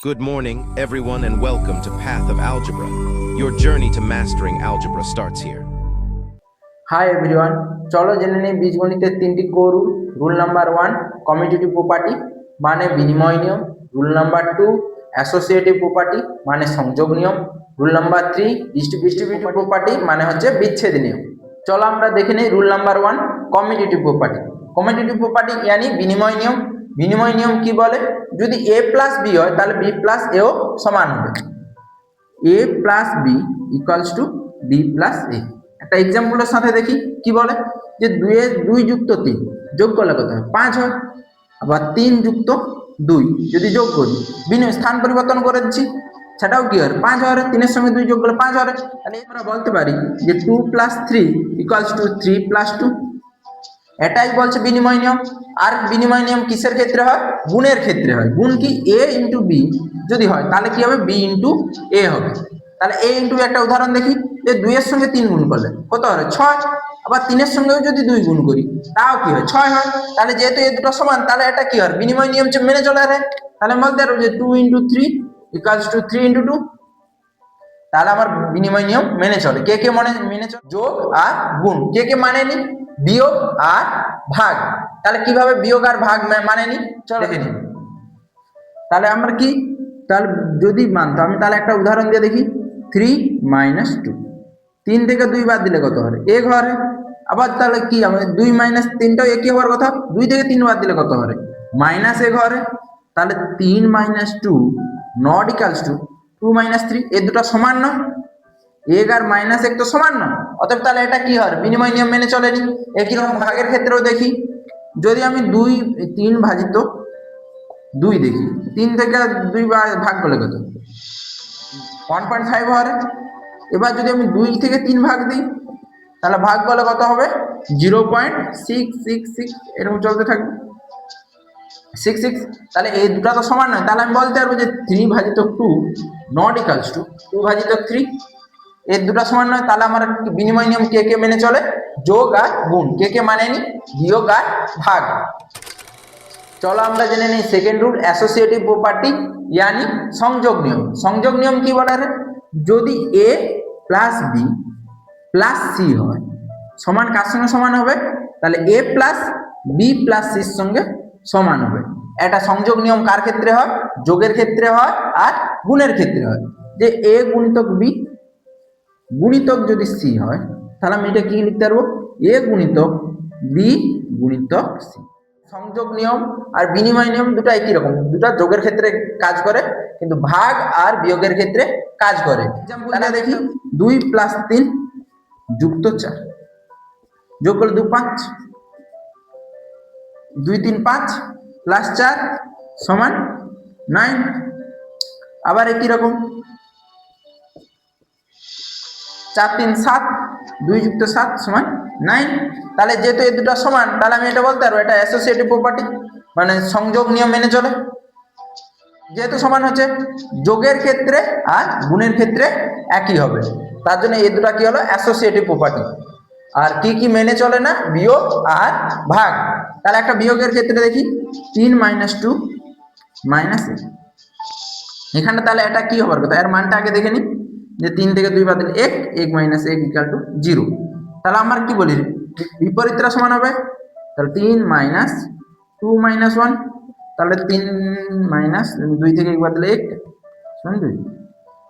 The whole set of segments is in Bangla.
Good morning, everyone, and welcome to Path of Algebra. Your journey to mastering algebra starts here. Hi everyone, চলো জেনে নেই বীজগণিতের তিনটি core rule. Rule number 1 commutative property মানে বিনিময় নিয়ম। রুল নাম্বার 2 অ্যাসোসিয়েটিভ প্রপার্টি মানে সংযোগ নিয়ম। রুল নাম্বার 3 ডিস্ট্রিবিউটিভ প্রপার্টি মানে হচ্ছে বিচ্ছেদ নিয়ম। চলো আমরা দেখে নেই rule number 1 commutative property. Commutative property यानी বিনিময় নিয়ম। বিনিময় নিয়ম কি বলে, যদি a প্লাস b হয় তাহলে b প্লাস a ও সমান হবে। a plus b equals to b plus a। একটা এক্সাম্পলের সাথে দেখি কি বলে, যে 2 যুক্ত 3 যোগ করলে কত হয় 5 হয়। আবার 3 যুক্ত 2 যদি যোগ করি, বিনিময় স্থান পরিবর্তন করে দিচ্ছি, সেটাও কি হয় 5 হয়। 3 এর সঙ্গে 2 যোগ করলে 5 হয়। তাহলে আমরা বলতে পারি যে 2 প্লাস 3 ইকুয়ালস টু 3 প্লাস 2। এটাই বলছে বিনিময় নিয়ম। আর বিনিময় নিয়ম কিসের ক্ষেত্রে হয়, গুণের ক্ষেত্রে হয়। গুণ কি a ইন্টু b যদি হয় তাহলে কি হবে b ইন্টু a হবে। তাহলে a ইন্টু একটা উদাহরণ দেখি, যে 2 এর সঙ্গে 3 গুণ করলে কত হয় 6। আবার 3 এর সঙ্গেও যদি 2 গুণ করি তাও কি হয় 6 হয়। তাহলে যেহেতু এই দুটো সমান তাহলে এটা কি হয় বিনিময় নিয়ম মেনে চলে আসে। তাহলে আমি বলতে পারবো যে 2 ইন্টু 3 ইকুয়ালস টু 3 ইন্টু 2। তাহলে আমার বিনিময় নিয়ম মেনে চলে। কে কে মেনে চলে, যোগ আর গুণ। কে কে মানেনি, বিয়োগ আর ভাগ। তাহলে কিভাবে বিয়োগ আর ভাগ মানেনি চলো দেখে নিই। তাহলে আমরা কি, তাহলে যদি মানতাম আমি তাহলে একটা উদাহরণ দিয়ে দেখি। 3 মাইনাস 2, 3 থেকে 2 বাদ দিলে কত হয় 1 হয়। আবার তাহলে কি আমাদের 2 মাইনাস 3টাও একই হওয়ার কথা, 2 থেকে 3 বাদ দিলে কত হয় মাইনাস 1 হয়। তাহলে 3 minus 2 not equals to 2 minus 3। এই দুটো সমান নয়, 1 আর মাইনাস 1 তো সমান নয়। অতএব তাহলে এটা কি হয় বিনিময় নিয়ম মেনে চলেনি। একই রকম ভাগের ক্ষেত্রেও দেখি, যদি আমি 3 ভাজিত 2 দেখি, 3 থেকে 2 ভাগ করলে কত 1.5 হয়। এবার যদি আমি 2 থেকে 3 ভাগ দিই তাহলে ভাগ করলে কত হবে 0.666, এরকম চলতে থাকবে 66। তাহলে এই দুটো তো সমান নয়। তাহলে আমি বলতে পারবো যে 3 ভাজিত 2 নট ইকুয়ালস টু 2 ভাজিত 3। এই দুটো সমান নয়। তাহলে আমার বিনিময় নিয়ম কে কে মেনে চলে, যোগ আর গুণ। কে কে মানেনি, বিয়োগ আর ভাগ। চলো আমরা জেনে নিই সেকেন্ড রুল অ্যাসোসিয়েটিভ প্রপার্টি यानी সংযোগ নিয়ম। সংযোগ নিয়ম কি বলে, যদি a plus b plus c হয় সমান কার সঙ্গে সমান হবে, তাহলে a plus b plus c এর সঙ্গে সমান হবে। এটা সংযোগ নিয়ম কার ক্ষেত্রে হয়, যোগের ক্ষেত্রে হয় আর গুণের ক্ষেত্রে হয়। যে a গুণিতক b গুণিতক যদি c হয় তাহলে আমি এটা কি লিখতে পারবো, a গুণিতক b গুণিতক c। সংযোগ নিয়ম আর বিনিময় নিয়ম দুটো একই রকম, দুটো যোগের ক্ষেত্রে কাজ করে কিন্তু ভাগ আর বিয়োগের ক্ষেত্রে কাজ করে। এক্সাম্পলটা দেখি, 2 প্লাস 3 যুক্ত 4 যোগ করলে 2 5, 2 3 5 প্লাস 4 সমান 9। আবার একই রকম 4 3 7, 2 যুক্ত 7 সমান 9। তাহলে যেহেতু এই দুটো সমান তাহলে আমি এটা বলতে পারবো এটা অ্যাসোসিয়েটিভ প্রপার্টি মানে সংযোগ নিয়ম মেনে চলে। যেহেতু সমান হচ্ছে যোগের ক্ষেত্রে আর গুণের ক্ষেত্রে একই হবে, তার জন্য এই দুটো কি হলো অ্যাসোসিয়েটিভ প্রপার্টি। আর কি কি মেনে চলে না, বিয়োগ আর ভাগ। তাহলে একটা বিয়োগের ক্ষেত্রে দেখি 3 মাইনাস 2 মাইনাস 1। এখানে তাহলে এটা কি হবার কথা, এর মানটা আগে দেখে নিই, যে 3 থেকে 2 বাদ দিলে 1, 1 মাইনাস 1 ইকুয়াল টু 0। তাহলে আমার কি বলি বিপরীতটা সমান হবে, তাহলে 3 মাইনাস 2 মাইনাস 1, তাহলে 3 মাইনাস 2 থেকে 1 বাদ দিলে 1 সমান 2।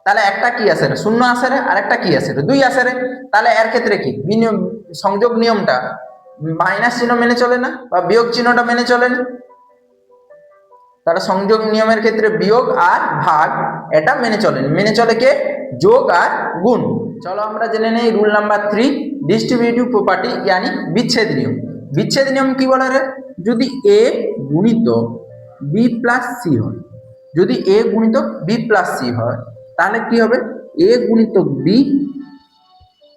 তাহলে একটা কি আসে রে, শূন্য আসে রে, আর একটা কি আসে রে, 2 আসে রে। তাহলে এর ক্ষেত্রে কি সংযোগ নিয়মটা মাইনাস চিহ্ন মেনে চলে না বা বিয়োগ চিহ্নটা মেনে চলে না। তাহলে সংযোগ নিয়মের ক্ষেত্রে বিয়োগ আর ভাগ এটা মেনে চলেনি, মেনে চলে কে, যোগ আর গুণ। চলো আমরা জেনে নেই রুল নাম্বার 3 ডিস্ট্রিবিউটিভ প্রপার্টি यानी বিচ্ছেদ নিয়ম। বিচ্ছেদ নিয়ম কি বলে রে, যদি a গুণিতক b প্লাস c হয়, যদি a গুণিতক b প্লাস c হয় তাহলে কি হবে a গুণিতক b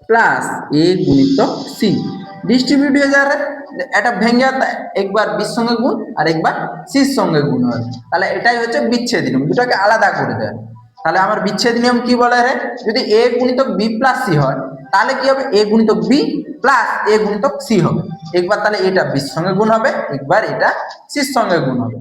প্লাস a গুণিতক c ডিস্ট্রিবিউট হয়ে যাবে। এটা ভেঙে একবার b সঙ্গে গুণ আর একবার c সঙ্গে গুণ হয়। তাহলে এটাই হচ্ছে বিচ্ছেদ নিয়ম, দুটাকে আলাদা করে দেয়। তাহলে আমার বিচ্ছেদ নিয়ম কি বলে রে, যদি a গুণিতক b প্লাস c হয় তাহলে কি হবে, এ গুণিতক বি প্লাস এ গুণিতক সি হবে। একবার তাহলে এটা বির সঙ্গে গুণ হবে, একবার এটা সির সঙ্গে গুণ হবে।